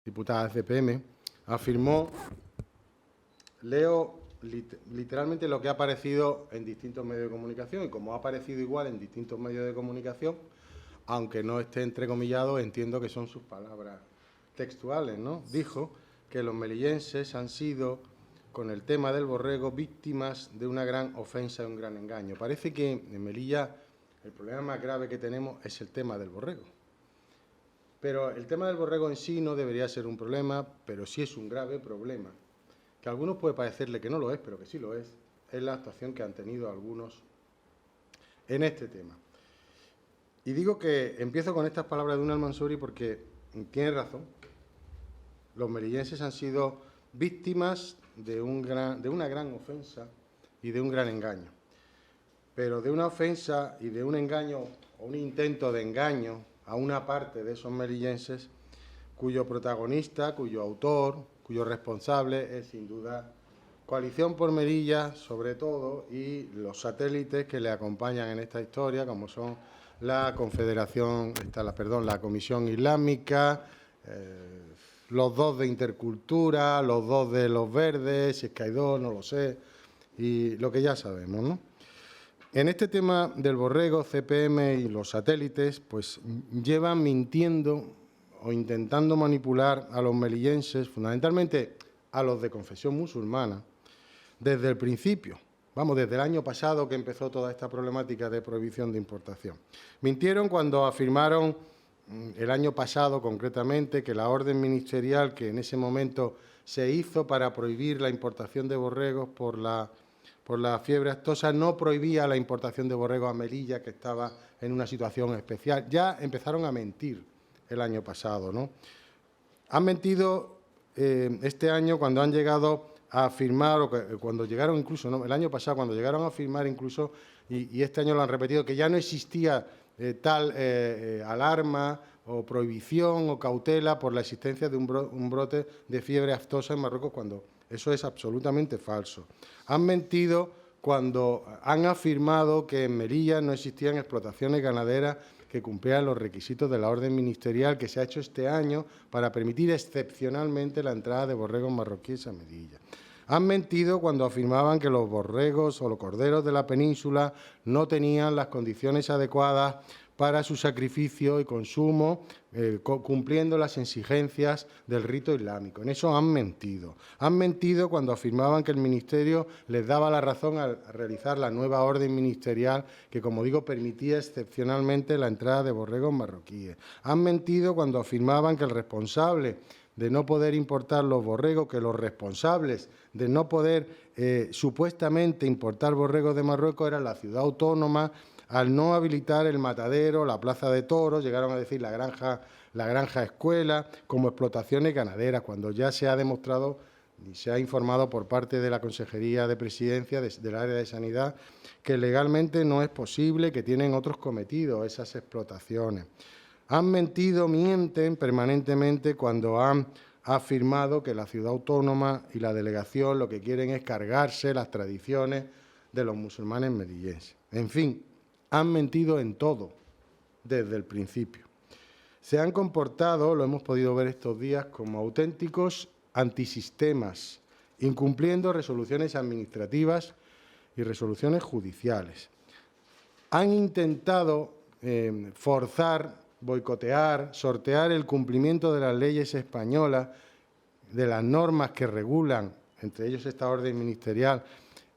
diputada de CPM, afirmó, leo literalmente lo que ha aparecido en distintos medios de comunicación, y como ha aparecido igual en distintos medios de comunicación, aunque no esté entrecomillado, entiendo que son sus palabras textuales, ¿no? Dijo que los melillenses han sido, con el tema del borrego, víctimas de una gran ofensa y un gran engaño. Parece que en Melilla el problema más grave que tenemos es el tema del borrego. Pero el tema del borrego en sí no debería ser un problema, pero sí es un grave problema, que a algunos puede parecerle que no lo es, pero que sí lo es la actuación que han tenido algunos en este tema. Y digo que empiezo con estas palabras de un Al-Mansuri porque tiene razón. Los melillenses han sido víctimas de una gran ofensa y de un gran engaño. Pero de una ofensa y de un engaño, o un intento de engaño a una parte de esos melillenses, cuyo protagonista, cuyo autor, cuyo responsable es sin duda Coalición por Melilla, sobre todo, y los satélites que le acompañan en esta historia, como son la Confederación, la Comisión Islámica, los dos de Intercultura, los dos de los Verdes, si es que hay dos, no lo sé, y lo que ya sabemos, ¿no? En este tema del borrego, CPM y los satélites, pues llevan mintiendo o intentando manipular a los melillenses, fundamentalmente a los de confesión musulmana, desde el principio. Vamos, desde el año pasado que empezó toda esta problemática de prohibición de importación. Mintieron cuando afirmaron, el año pasado concretamente, que la orden ministerial que en ese momento se hizo para prohibir la importación de borregos por la fiebre aftosa no prohibía la importación de borregos a Melilla, que estaba en una situación especial. Ya empezaron a mentir el año pasado, ¿no? Han mentido este año cuando han llegado a afirmar, o cuando llegaron incluso, ¿no? El año pasado, cuando llegaron a afirmar incluso, y este año lo han repetido, que ya no existía tal alarma o prohibición o cautela por la existencia de un brote de fiebre aftosa en Marruecos, cuando eso es absolutamente falso. Han mentido cuando han afirmado que en Melilla no existían explotaciones ganaderas que cumplieran los requisitos de la orden ministerial que se ha hecho este año para permitir excepcionalmente la entrada de borregos marroquíes a Melilla. Han mentido cuando afirmaban que los borregos o los corderos de la península no tenían las condiciones adecuadas para su sacrificio y consumo, cumpliendo las exigencias del rito islámico. En eso han mentido. Han mentido cuando afirmaban que el Ministerio les daba la razón al realizar la nueva orden ministerial que, como digo, permitía excepcionalmente la entrada de borregos marroquíes. Han mentido cuando afirmaban que el responsable de no poder importar los borregos, que los responsables de no poder supuestamente importar borregos de Marruecos era la ciudad autónoma, al no habilitar el matadero, la plaza de toros, llegaron a decir la granja escuela, como explotaciones ganaderas, cuando ya se ha demostrado y se ha informado por parte de la Consejería de Presidencia del área de Sanidad que legalmente no es posible, que tienen otros cometidos esas explotaciones. Han mentido, mienten permanentemente cuando han afirmado que la ciudad autónoma y la delegación lo que quieren es cargarse las tradiciones de los musulmanes melillenses. En fin, han mentido en todo, desde el principio. Se han comportado, lo hemos podido ver estos días, como auténticos antisistemas, incumpliendo resoluciones administrativas y resoluciones judiciales. Han intentado forzar, boicotear, sortear el cumplimiento de las leyes españolas, de las normas que regulan, entre ellos esta orden ministerial,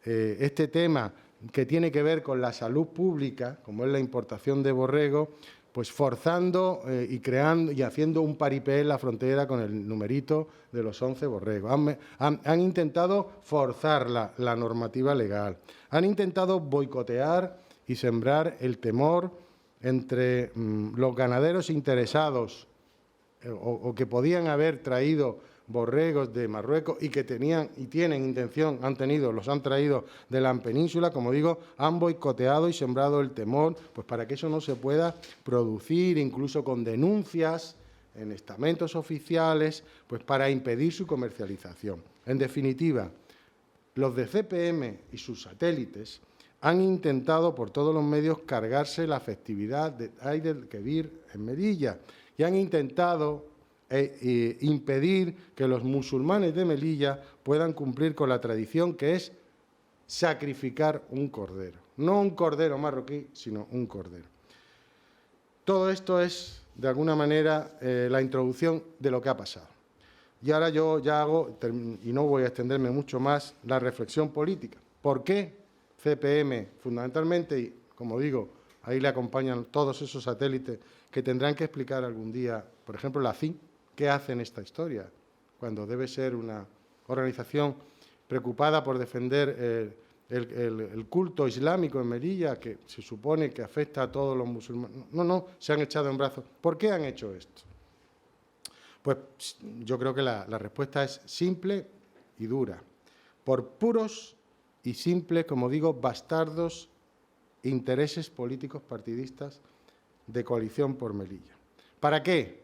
este tema que tiene que ver con la salud pública, como es la importación de borrego, pues forzando y creando y haciendo un paripé en la frontera con el numerito de los 11 borregos. Han intentado forzar la normativa legal, han intentado boicotear y sembrar el temor entre los ganaderos interesados o que podían haber traído borregos de Marruecos y que tenían y tienen intención, los han traído de la península, como digo, han boicoteado y sembrado el temor, pues para que eso no se pueda producir, incluso con denuncias en estamentos oficiales, pues para impedir su comercialización. En definitiva, los de CPM y sus satélites han intentado por todos los medios cargarse la festividad de Eid el-Kebir en Melilla y han intentado e impedir que los musulmanes de Melilla puedan cumplir con la tradición que es sacrificar un cordero. No un cordero marroquí, sino un cordero. Todo esto es, de alguna manera, la introducción de lo que ha pasado. Y ahora yo ya hago, y no voy a extenderme mucho más, la reflexión política. ¿Por qué CPM, fundamentalmente, y como digo, ahí le acompañan todos esos satélites que tendrán que explicar algún día, por ejemplo, la CIN, qué hace en esta historia, cuando debe ser una organización preocupada por defender el culto islámico en Melilla, que se supone que afecta a todos los musulmanes? No, se han echado en brazos. ¿Por qué han hecho esto? Pues yo creo que la respuesta es simple y dura. Por puros y simples, como digo, bastardos intereses políticos partidistas de coalición por Melilla. ¿Para qué?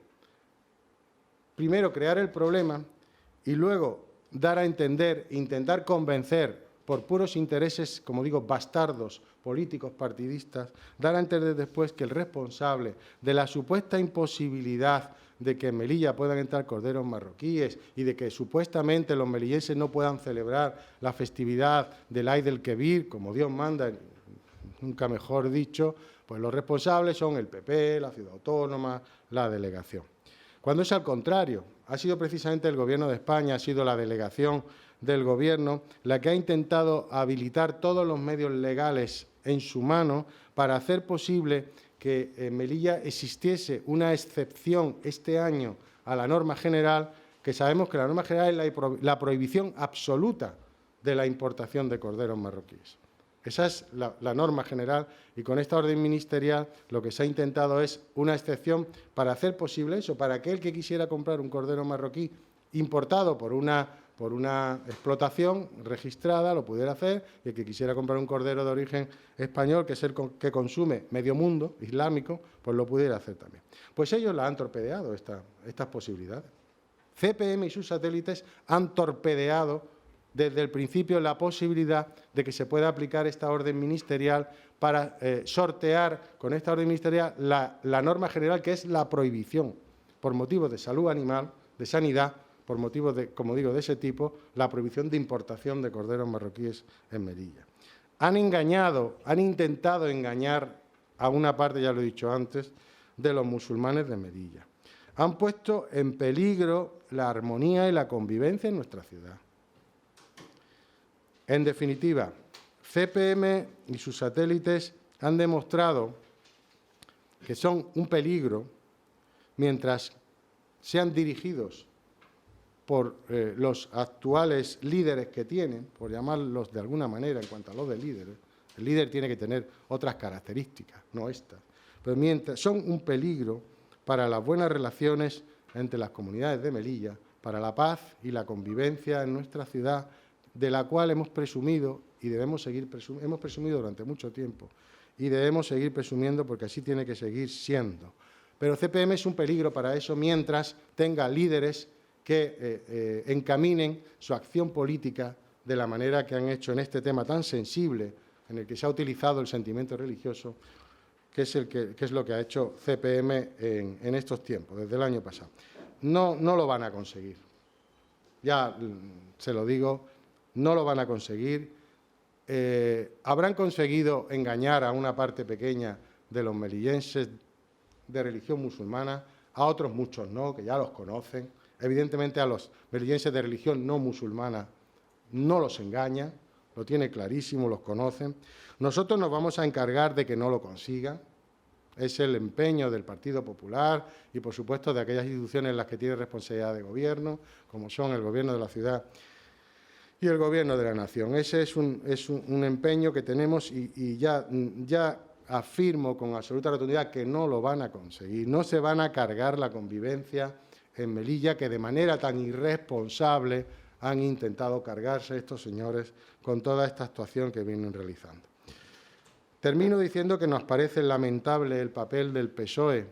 Primero, crear el problema y luego dar a entender, intentar convencer por puros intereses, como digo, bastardos políticos partidistas, dar a entender después que el responsable de la supuesta imposibilidad de que en Melilla puedan entrar corderos marroquíes y de que supuestamente los melillenses no puedan celebrar la festividad del Eid el-Kebir, como Dios manda, nunca mejor dicho, pues los responsables son el PP, la Ciudad Autónoma, la delegación. Cuando es al contrario, ha sido precisamente el Gobierno de España, ha sido la delegación del Gobierno la que ha intentado habilitar todos los medios legales en su mano para hacer posible que en Melilla existiese una excepción este año a la norma general, que sabemos que la norma general es la prohibición absoluta de la importación de corderos marroquíes. Esa es la norma general y con esta orden ministerial lo que se ha intentado es una excepción para hacer posible eso, para aquel que quisiera comprar un cordero marroquí importado por una explotación registrada lo pudiera hacer, y el que quisiera comprar un cordero de origen español, que es el que consume medio mundo islámico, pues lo pudiera hacer también. Pues ellos la han torpedeado, estas posibilidades. CPM y sus satélites han torpedeado desde el principio la posibilidad de que se pueda aplicar esta orden ministerial para sortear con esta orden ministerial la norma general, que es la prohibición, por motivos de salud animal, de sanidad, por motivos, como digo, de ese tipo, la prohibición de importación de corderos marroquíes en Melilla. Han intentado engañar a una parte, ya lo he dicho antes, de los musulmanes de Melilla. Han puesto en peligro la armonía y la convivencia en nuestra ciudad. En definitiva, CPM y sus satélites han demostrado que son un peligro mientras sean dirigidos por los actuales líderes que tienen, por llamarlos de alguna manera en cuanto a los de líderes. El líder tiene que tener otras características, no estas. Pero mientras son un peligro para las buenas relaciones entre las comunidades de Melilla, para la paz y la convivencia en nuestra ciudad, de la cual hemos presumido y debemos seguir presumiendo, hemos presumido durante mucho tiempo y debemos seguir presumiendo porque así tiene que seguir siendo. Pero CPM es un peligro para eso mientras tenga líderes que encaminen su acción política de la manera que han hecho en este tema tan sensible, en el que se ha utilizado el sentimiento religioso, que es lo que ha hecho CPM en estos tiempos, desde el año pasado. No lo van a conseguir. Ya se lo digo, no lo van a conseguir. Habrán conseguido engañar a una parte pequeña de los melillenses de religión musulmana, a otros muchos no, que ya los conocen. Evidentemente a los melillenses de religión no musulmana no los engañan, lo tiene clarísimo, los conocen. Nosotros nos vamos a encargar de que no lo consigan. Es el empeño del Partido Popular y, por supuesto, de aquellas instituciones en las que tiene responsabilidad de gobierno, como son el Gobierno de la ciudad y el Gobierno de la Nación. Ese es un empeño que tenemos y ya afirmo con absoluta rotundidad que no lo van a conseguir. No se van a cargar la convivencia en Melilla, que de manera tan irresponsable han intentado cargarse estos señores con toda esta actuación que vienen realizando. Termino diciendo que nos parece lamentable el papel del PSOE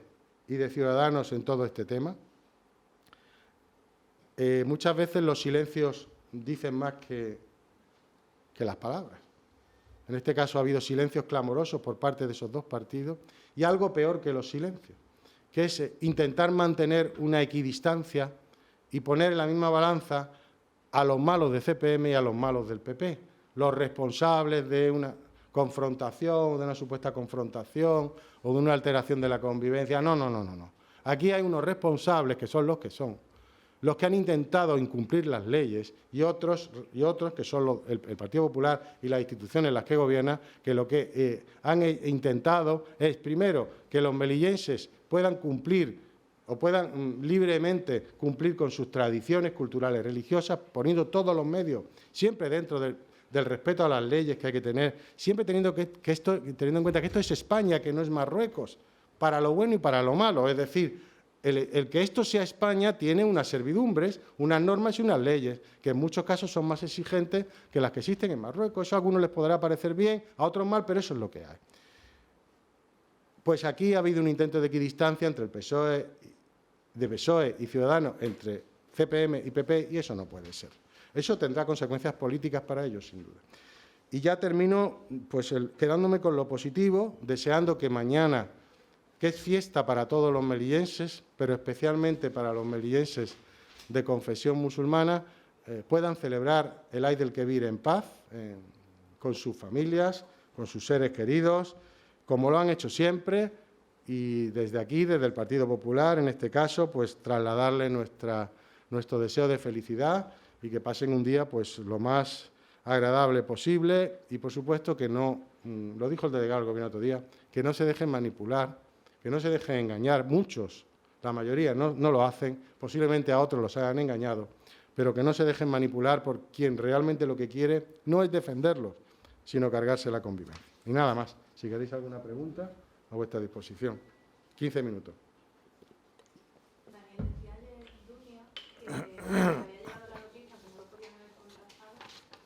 y de Ciudadanos en todo este tema. Muchas veces los silencios dicen más que las palabras. En este caso ha habido silencios clamorosos por parte de esos dos partidos y algo peor que los silencios, que es intentar mantener una equidistancia y poner en la misma balanza a los malos de CPM y a los malos del PP, los responsables de una confrontación, de una supuesta confrontación o de una alteración de la convivencia. No, no, no, no, no. Aquí hay unos responsables que son, los que han intentado incumplir las leyes y otros que son el Partido Popular y las instituciones en las que gobierna, que lo que han intentado es, primero, que los melillenses puedan cumplir o puedan libremente cumplir con sus tradiciones culturales, religiosas, poniendo todos los medios, siempre dentro del respeto a las leyes que hay que tener, siempre teniendo en cuenta que esto es España, que no es Marruecos, para lo bueno y para lo malo. Es decir, el que esto sea España tiene unas servidumbres, unas normas y unas leyes, que en muchos casos son más exigentes que las que existen en Marruecos. Eso a algunos les podrá parecer bien, a otros mal, pero eso es lo que hay. Pues aquí ha habido un intento de equidistancia entre el PSOE y Ciudadanos, entre CPM y PP, y eso no puede ser. Eso tendrá consecuencias políticas para ellos, sin duda. Y ya termino pues, quedándome con lo positivo, deseando que mañana, que es fiesta para todos los melillenses, pero especialmente para los melillenses de confesión musulmana, puedan celebrar el Eid el-Kebir en paz, con sus familias, con sus seres queridos, como lo han hecho siempre, y desde aquí, desde el Partido Popular, en este caso, pues trasladarle nuestro deseo de felicidad y que pasen un día pues lo más agradable posible y, por supuesto, que no, lo dijo el delegado del Gobierno otro día, que no se dejen manipular, que no se dejen engañar. Muchos, la mayoría, no lo hacen, posiblemente a otros los hayan engañado, pero que no se dejen manipular por quien realmente lo que quiere no es defenderlos, sino cargarse la convivencia. Y nada más. Si queréis alguna pregunta, a vuestra disposición. 15 minutos. Daniel, decía ayer Dunia que había llegado la noticia, que no lo podían haber contrastado,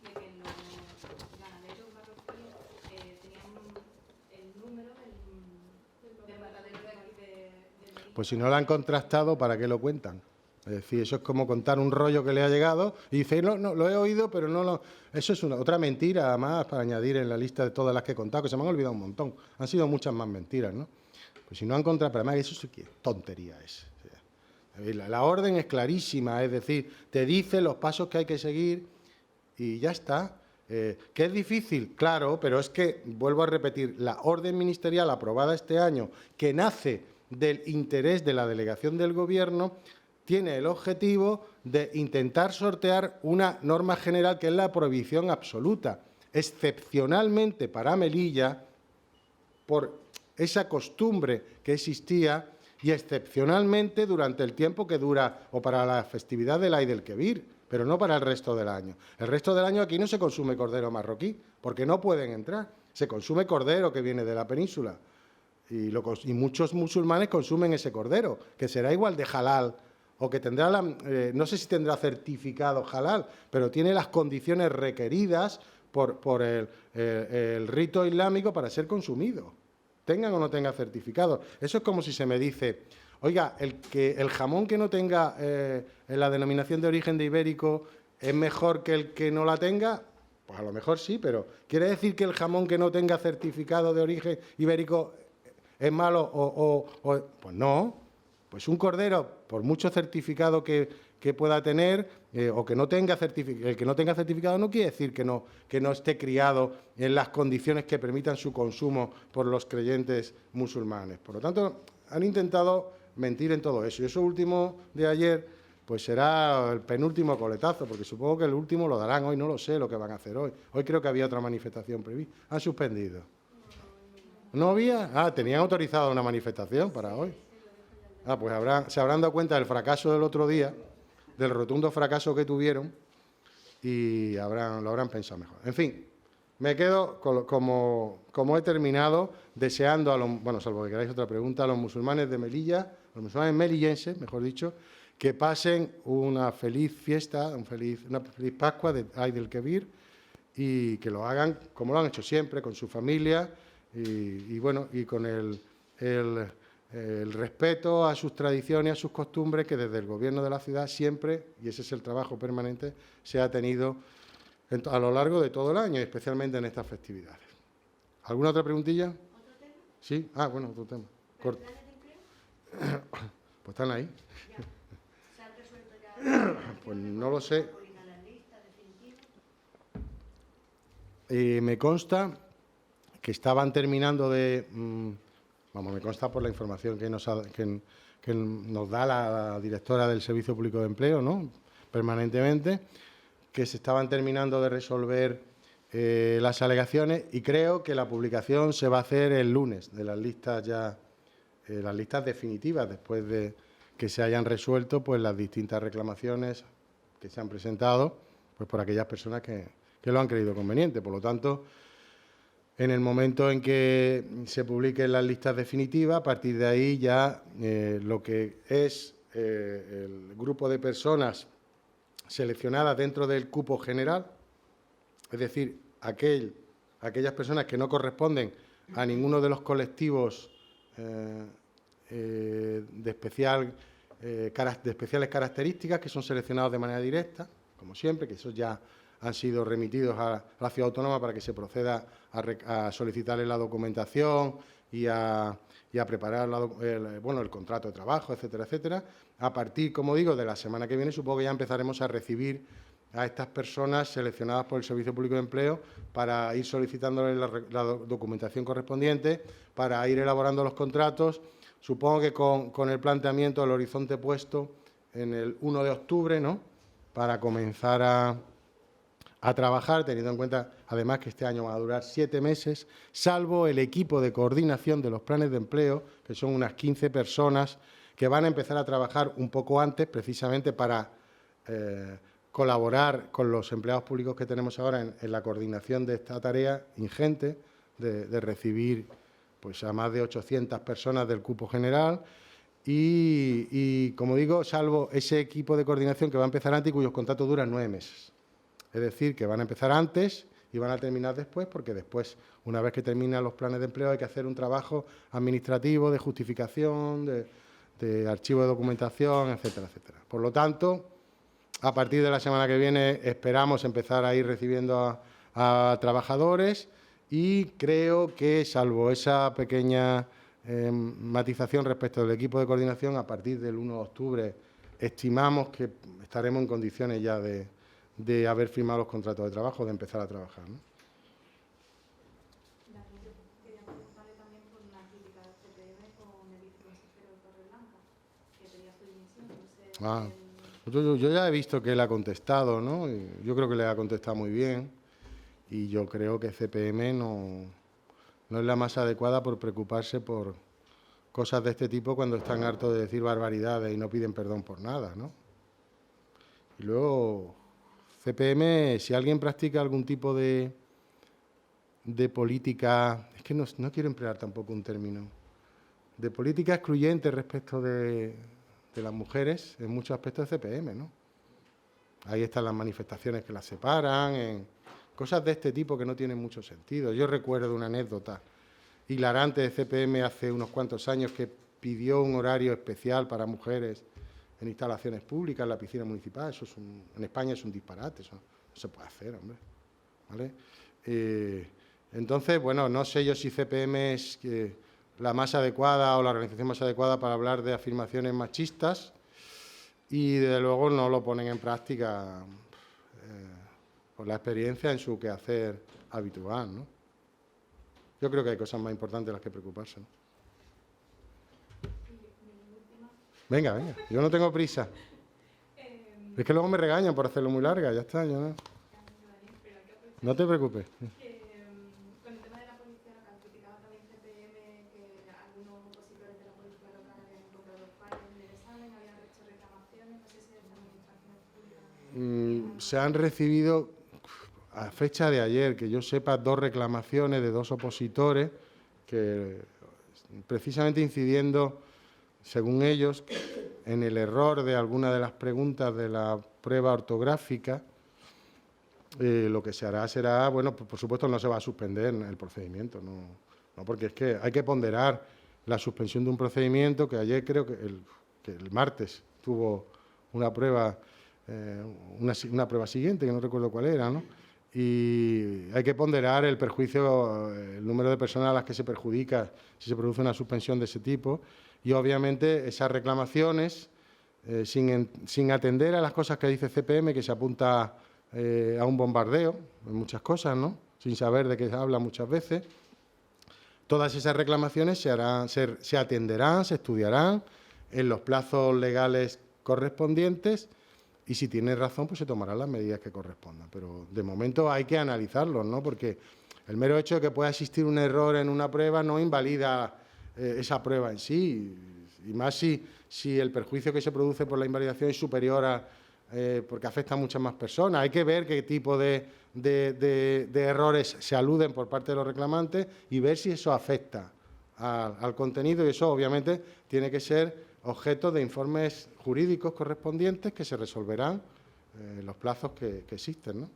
de que los ganaderos marroquíes tenían el número del matadero de aquí de Melilla. Pues si no lo han contrastado, ¿para qué lo cuentan? Es decir, eso es como contar un rollo que le ha llegado y dice, no, lo he oído, pero no lo... Eso es otra mentira, además, para añadir en la lista de todas las que he contado, que se me han olvidado un montón. Han sido muchas más mentiras, ¿no? Pues si no han contrastado, pero además eso sí que tontería es. La orden es clarísima, es decir, te dice los pasos que hay que seguir y ya está. ¿Que es difícil? Claro, pero es que, vuelvo a repetir, la orden ministerial aprobada este año, que nace del interés de la delegación del Gobierno, tiene el objetivo de intentar sortear una norma general que es la prohibición absoluta, excepcionalmente para Melilla, por esa costumbre que existía y excepcionalmente durante el tiempo que dura o para la festividad del Eid el-Kebir, pero no para el resto del año. El resto del año aquí no se consume cordero marroquí, porque no pueden entrar. Se consume cordero que viene de la península y muchos musulmanes consumen ese cordero, que será igual de halal o que tendrá, no sé si tendrá certificado halal, pero tiene las condiciones requeridas por el rito islámico para ser consumido, tengan o no tenga certificado. Eso es como si se me dice, oiga, el jamón que no tenga la denominación de origen de ibérico es mejor que el que no la tenga. Pues a lo mejor sí, pero ¿quiere decir que el jamón que no tenga certificado de origen ibérico es malo pues no? Pues un cordero, por mucho certificado que pueda tener o que no tenga certificado, el que no tenga certificado no quiere decir que no esté criado en las condiciones que permitan su consumo por los creyentes musulmanes. Por lo tanto, han intentado mentir en todo eso. Y eso último de ayer, pues será el penúltimo coletazo, porque supongo que el último lo darán hoy, no lo sé lo que van a hacer hoy. Hoy creo que había otra manifestación prevista. Han suspendido. ¿No había? Ah, tenían autorizado una manifestación para hoy. Ah, pues se habrán dado cuenta del fracaso del otro día, del rotundo fracaso que tuvieron y lo habrán pensado mejor. En fin, me quedo como he terminado, deseando salvo que queráis otra pregunta, a los musulmanes de Melilla, los musulmanes melillenses, mejor dicho, que pasen una feliz fiesta, una feliz Pascua de Eid el-Kebir y que lo hagan como lo han hecho siempre, con su familia y con el respeto a sus tradiciones, a sus costumbres, que desde el Gobierno de la ciudad siempre, y ese es el trabajo permanente, se ha tenido a lo largo de todo el año, especialmente en estas festividades. ¿Alguna otra preguntilla? ¿Otro tema? Sí. Ah, bueno, otro tema. ¿Planes de empleo? Pues están ahí. Ya. ¿Se han resuelto ya? Pues no lo sé. ¿Las listas definitivas? Me consta que estaban terminando de... vamos, me consta por la información que nos da la directora del Servicio Público de Empleo, ¿no?, permanentemente, que se estaban terminando de resolver las alegaciones, y creo que la publicación se va a hacer el lunes de las listas ya, las listas definitivas, después de que se hayan resuelto pues las distintas reclamaciones que se han presentado pues por aquellas personas que lo han creído conveniente. Por lo tanto, en el momento en que se publiquen las listas definitivas, a partir de ahí ya lo que es el grupo de personas seleccionadas dentro del cupo general, es decir, aquellas personas que no corresponden a ninguno de los colectivos de especiales características, que son seleccionados de manera directa, como siempre, que esos ya han sido remitidos a la Ciudad Autónoma para que se proceda a solicitarles la documentación y a preparar el contrato de trabajo, etcétera, etcétera. A partir, como digo, de la semana que viene, supongo que ya empezaremos a recibir a estas personas seleccionadas por el Servicio Público de Empleo para ir solicitándoles la documentación correspondiente, para ir elaborando los contratos. Supongo que con el planteamiento del horizonte puesto en el 1 de octubre, ¿no?, para comenzar a trabajar, teniendo en cuenta, además, que este año va a durar 7 meses, salvo el equipo de coordinación de los planes de empleo, que son unas 15 personas que van a empezar a trabajar un poco antes, precisamente para colaborar con los empleados públicos que tenemos ahora en la coordinación de esta tarea ingente de recibir pues a más de 800 personas del cupo general y, como digo, salvo ese equipo de coordinación que va a empezar antes y cuyos contratos duran 9 meses. Es decir, que van a empezar antes y van a terminar después, porque después, una vez que terminan los planes de empleo, hay que hacer un trabajo administrativo de justificación, de archivo de documentación, etcétera, etcétera. Por lo tanto, a partir de la semana que viene esperamos empezar a ir recibiendo a trabajadores y creo que, salvo esa pequeña matización respecto del equipo de coordinación, a partir del 1 de octubre estimamos que estaremos en condiciones ya de haber firmado los contratos de trabajo, de empezar a trabajar, ¿no? Yo quería preguntarle también por una crítica del CPM con el viceconsejero Torreblanca, que pedía su dimisión. Yo ya he visto que él ha contestado, ¿no? Y yo creo que le ha contestado muy bien y yo creo que CPM no es la más adecuada por preocuparse por cosas de este tipo cuando están hartos de decir barbaridades y no piden perdón por nada, ¿no? Y luego, CPM, si alguien practica algún tipo de política, es que no quiero emplear tampoco un término, de política excluyente respecto de las mujeres, en muchos aspectos de CPM, ¿no? Ahí están las manifestaciones que las separan, cosas de este tipo que no tienen mucho sentido. Yo recuerdo una anécdota hilarante de CPM hace unos cuantos años que pidió un horario especial para mujeres en instalaciones públicas, en la piscina municipal. Eso en España es un disparate, eso no se puede hacer, hombre, ¿vale? Entonces, bueno, no sé yo si CPM es la más adecuada o la organización más adecuada para hablar de afirmaciones machistas y, desde luego, no lo ponen en práctica por la experiencia en su quehacer habitual, ¿no? Yo creo que hay cosas más importantes de las que preocuparse, ¿no? Venga, yo no tengo prisa. Es que luego me regañan por hacerlo muy larga, ya está, no te preocupes. Con el tema de la policía local, criticaba también CPM que algunos opositores de la policía local habían encontrado fallos en el examen, habían hecho reclamaciones, no sé si es de administraciones públicas. Se han recibido, a fecha de ayer, que yo sepa, 2 reclamaciones de 2 opositores que, precisamente incidiendo, según ellos, en el error de alguna de las preguntas de la prueba ortográfica. Lo que se hará será, bueno, por supuesto no se va a suspender el procedimiento, no, porque es que hay que ponderar la suspensión de un procedimiento que ayer creo que el martes tuvo una prueba, una prueba siguiente, que no recuerdo cuál era, ¿no? Y hay que ponderar el perjuicio, el número de personas a las que se perjudica si se produce una suspensión de ese tipo. y obviamente esas reclamaciones, sin atender a las cosas que dice CPM, que se apunta a un bombardeo en muchas cosas, ¿no?, sin saber de qué se habla muchas veces, todas esas reclamaciones se atenderán, se estudiarán en los plazos legales correspondientes y si tiene razón, pues se tomarán las medidas que correspondan. Pero de momento hay que analizarlos, ¿no?, porque el mero hecho de que pueda existir un error en una prueba no invalida esa prueba en sí, y más si el perjuicio que se produce por la invalidación es superior a porque afecta a muchas más personas. Hay que ver qué tipo de errores se aluden por parte de los reclamantes y ver si eso afecta al contenido, y eso obviamente tiene que ser objeto de informes jurídicos correspondientes que se resolverán en los plazos que existen, ¿no?